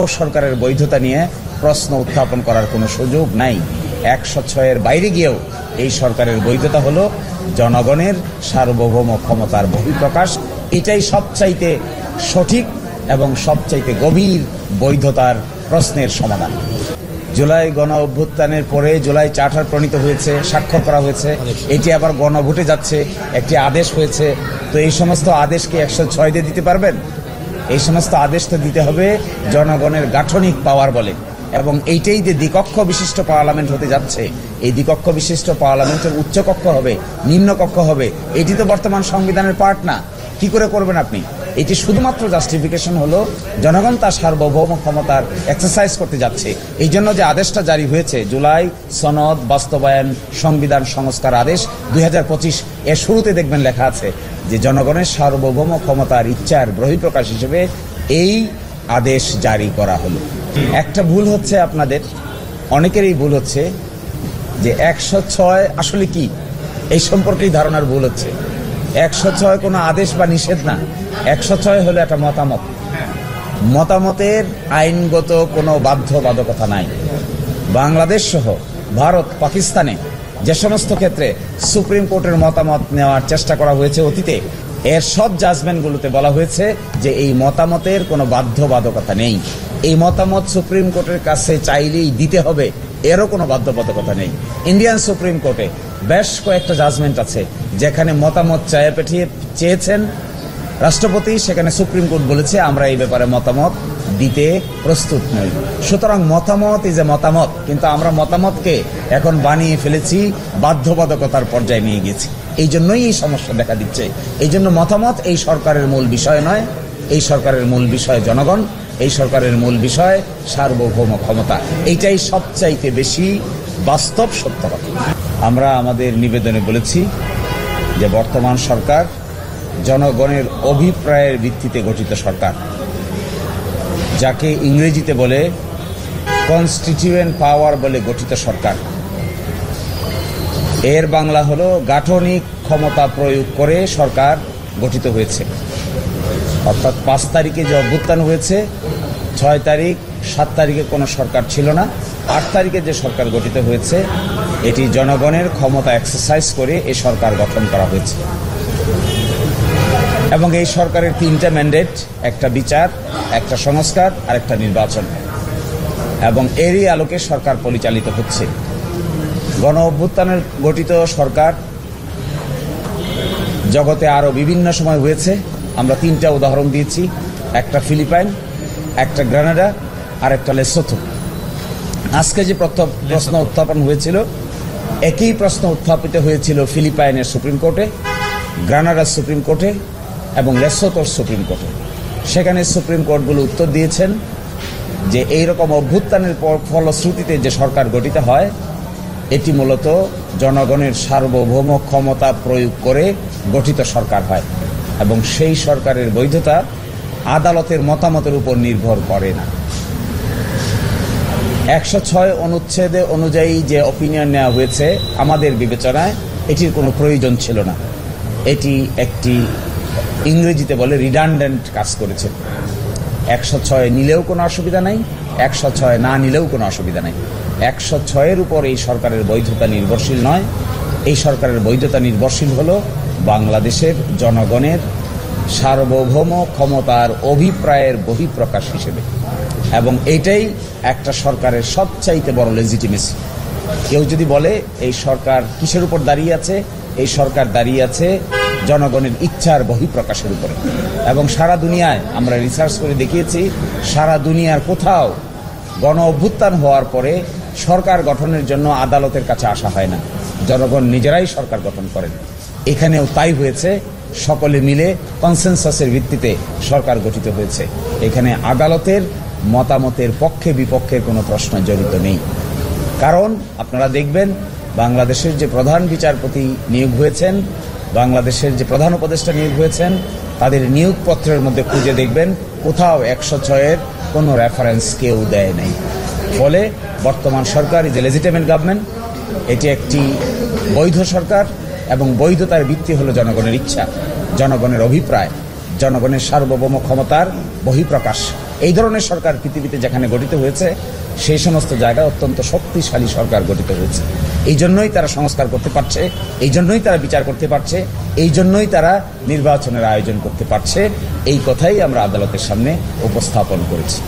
সরকারের বৈধতা নিয়ে প্রশ্ন উত্থাপন করার কোনো সুযোগ নাই। 106-এর বাইরে গিয়েও এই সরকারের বৈধতা হলো জনগণের সার্বভৌম ক্ষমতার বহিঃপ্রকাশ। এটাই সবচাইতে সঠিক এবং সবচাইতে গভীর বৈধতার প্রশ্নের সমাধান। জুলাই গণ অভ্যুত্থানের পরে জুলাই চার্টার প্রণীত হয়েছে, স্বাক্ষর করা হয়েছে, এটি আবার গণভোটে যাচ্ছে, একটি আদেশ হয়েছে। তো এই সমস্ত আদেশকে 106 দিয়ে দিতে পারবেন? এই সমস্ত আদেশ তো দিতে হবে জনগণের গাঠনিক পাওয়ার বলে। এবং এইটাই যে দ্বিকক্ষ বিশিষ্ট পার্লামেন্ট হতে যাচ্ছে, এই দ্বিকক্ষ বিশিষ্ট পার্লামেন্টের উচ্চকক্ষ হবে, নিম্নকক্ষ হবে, এটি তো বর্তমান সংবিধানের পার্ট না। কি করে করবেন আপনি? এটি শুধুমাত্র জাস্টিফিকেশন হলো জনগণ তার সার্বভৌম ক্ষমতার এক্সারসাইজ করতে যাচ্ছে। এই জন্য যে আদেশটা জারি হয়েছে, জুলাই সনদ বাস্তবায়ন সংবিধান সংস্কার আদেশ 2025, এর শুরুতে দেখবেন লেখা আছে যে জনগণের সার্বভৌম ক্ষমতার ইচ্ছার বহিঃপ্রকাশ হিসেবে এই আদেশ জারি করা হলো। একটা ভুল হচ্ছে, আপনাদের অনেকেরই ভুল হচ্ছে যে 106 আসলে কি, এই সম্পর্কেই ধারণার ভুল হচ্ছে। 106 কোনো আদেশ বা নিষেধ না। 106 হলো একটা মতামত। মতামতের আইনগত কোনো বাধ্যবাধকতা নাই। বাংলাদেশ সহ ভারত, পাকিস্তানে যে সমস্ত ক্ষেত্রে সুপ্রিম কোর্টের মতামত নেওয়ার চেষ্টা করা হয়েছে অতীতে, এর সব জাজমেন্টগুলোতে বলা হয়েছে যে এই মতামতের কোনো বাধ্যবাধকতা নেই। এই মতামত সুপ্রিম কোর্টের কাছে চাইলেই দিতে হবে, এরও কোনো বাধ্যবাধকতা নেই। ইন্ডিয়ান সুপ্রিম কোর্টে বেশ কয়েকটা জাজমেন্ট আছে যেখানে মতামত চেয়েছেন রাষ্ট্রপতি, সেখানে সুপ্রিম কোর্ট বলেছে আমরা এই ব্যাপারে মতামত দিতে প্রস্তুত নই। সুতরাং মতামত ইজ এ মতামত, কিন্তু আমরা মতামতকে এখন বানিয়ে ফেলেছি, বাধ্যবাধকতার পর্যায়ে নিয়ে গেছি। এই জন্যই এই সমস্যা দেখা দিচ্ছে। এই জন্য মতামত এই সরকারের মূল বিষয় নয়। এই সরকারের মূল বিষয় জনগণ, এই সরকারের মূল বিষয় সার্বভৌম ক্ষমতা। এইটাই সবচাইতে বেশি বাস্তব সত্য কথা। আমরা আমাদের নিবেদনে বলেছি যে বর্তমান সরকার জনগণের অভিপ্রায়ের ভিত্তিতে গঠিত সরকার, যাকে ইংরেজিতে বলে কনস্টিটিউয়েন্ট পাওয়ার বলে গঠিত সরকার। এর বাংলা হলো গাঠনিক ক্ষমতা প্রয়োগ করে সরকার গঠিত হয়েছে। অর্থাৎ 5 তারিখে যে অভ্যুত্থান হয়েছে, 6 তারিখ 7 তারিখে কোনো সরকার ছিল না। 8 তারিখে যে সরকার গঠিত হয়েছে, এটি জনগণের ক্ষমতা এক্সারসাইজ করে এই সরকার গঠন করা হয়েছে। এবং এই সরকারের 3টা ম্যান্ডেট, একটা বিচার, একটা সংস্কার আর একটা নির্বাচন। এবং এরই আলোকে সরকার পরিচালিত হচ্ছে। গণ অভ্যুত্থানের গঠিত সরকার জগতে আরও বিভিন্ন সময় হয়েছে। আমরা 3টা উদাহরণ দিয়েছি, একটা ফিলিপাইন, একটা গ্রানাডা আর একটা লেসোথো। আজকে যে প্রশ্ন উত্থাপন হয়েছিল, একই প্রশ্ন উত্থাপিত হয়েছিল ফিলিপাইনের সুপ্রিম কোর্টে, গ্রানাডার সুপ্রিম কোর্টে এবং লেসোথোর সুপ্রিম কোর্টে। সেখানে সুপ্রিম কোর্টগুলো উত্তর দিয়েছেন যে এইরকম অভ্যুত্থানের ফলশ্রুতিতে যে সরকার গঠিত হয়, এটি মূলত জনগণের সার্বভৌম ক্ষমতা প্রয়োগ করে গঠিত সরকার হয় এবং সেই সরকারের বৈধতা আদালতের মতামতের উপর নির্ভর করে না। 106 অনুচ্ছেদে অনুযায়ী যে অপিনিয়ন নেওয়া হয়েছে, আমাদের বিবেচনায় এটির কোনো প্রয়োজন ছিল না। এটি একটি ইংরেজিতে বলে রিডান্ডেন্ট কাজ করেছে। 106 নিলেও কোনো অসুবিধা নাই, 106 না নিলেও কোনো অসুবিধা নাই। 106-এর উপর এই সরকারের বৈধতা নির্ভরশীল নয়। এই সরকারের বৈধতা নির্ভরশীল হলো বাংলাদেশের জনগণের সার্বভৌম ক্ষমতার অভিপ্রায়ের বহিঃপ্রকাশ হিসেবে। এবং এটাই একটা সরকারের সবচাইতে বড় লেজিটিমেসি। কেউ যদি বলে এই সরকার কিসের উপর দাঁড়িয়ে আছে, এই সরকার দাঁড়িয়ে আছে জনগণের ইচ্ছার বহিঃপ্রকাশের উপরে। এবং সারা দুনিয়ায় আমরা রিসার্চ করে দেখিয়েছি, সারা দুনিয়ার কোথাও গণ অভ্যুত্থান হওয়ার পরে সরকার গঠনের জন্য আদালতের কাছে আসা হয় না, জনগণ নিজেরাই সরকার গঠন করেন। এখানেও তাই হয়েছে। সকলে মিলে কনসেনসাসের ভিত্তিতে সরকার গঠিত হয়েছে। এখানে আদালতের মতামতের পক্ষে বিপক্ষের কোনো প্রশ্ন জড়িত নেই। কারণ আপনারা দেখবেন বাংলাদেশের যে প্রধান বিচারপতি নিয়োগ হয়েছেন, বাংলাদেশের যে প্রধান উপদেষ্টা নিয়োগ হয়েছেন, তাদের নিয়োগপত্রের মধ্যে খুঁজে দেখবেন কোথাও 106-এর কোনো রেফারেন্স কেউ দেয় নাই। ফলে বর্তমান সরকার ইজ এ লেজিটিমেট গভর্নমেন্ট। এটি একটি বৈধ সরকার এবং বৈধতার ভিত্তি হলো জনগণের ইচ্ছা, জনগণের অভিপ্রায়, জনগণের সার্বভৌম ক্ষমতার বহিঃপ্রকাশ। এই ধরনের সরকার পৃথিবীতে যেখানে গঠিত হয়েছে সেই সমস্ত জায়গায় অত্যন্ত শক্তিশালী সরকার গঠিত হয়েছে। এই জন্যই তারা সংস্কার করতে পারছে, এই জন্যই তারা বিচার করতে পারছে, এই জন্যই তারা নির্বাচনের আয়োজন করতে পারছে। এই কথাই আমরা আদালতের সামনে উপস্থাপন করেছি।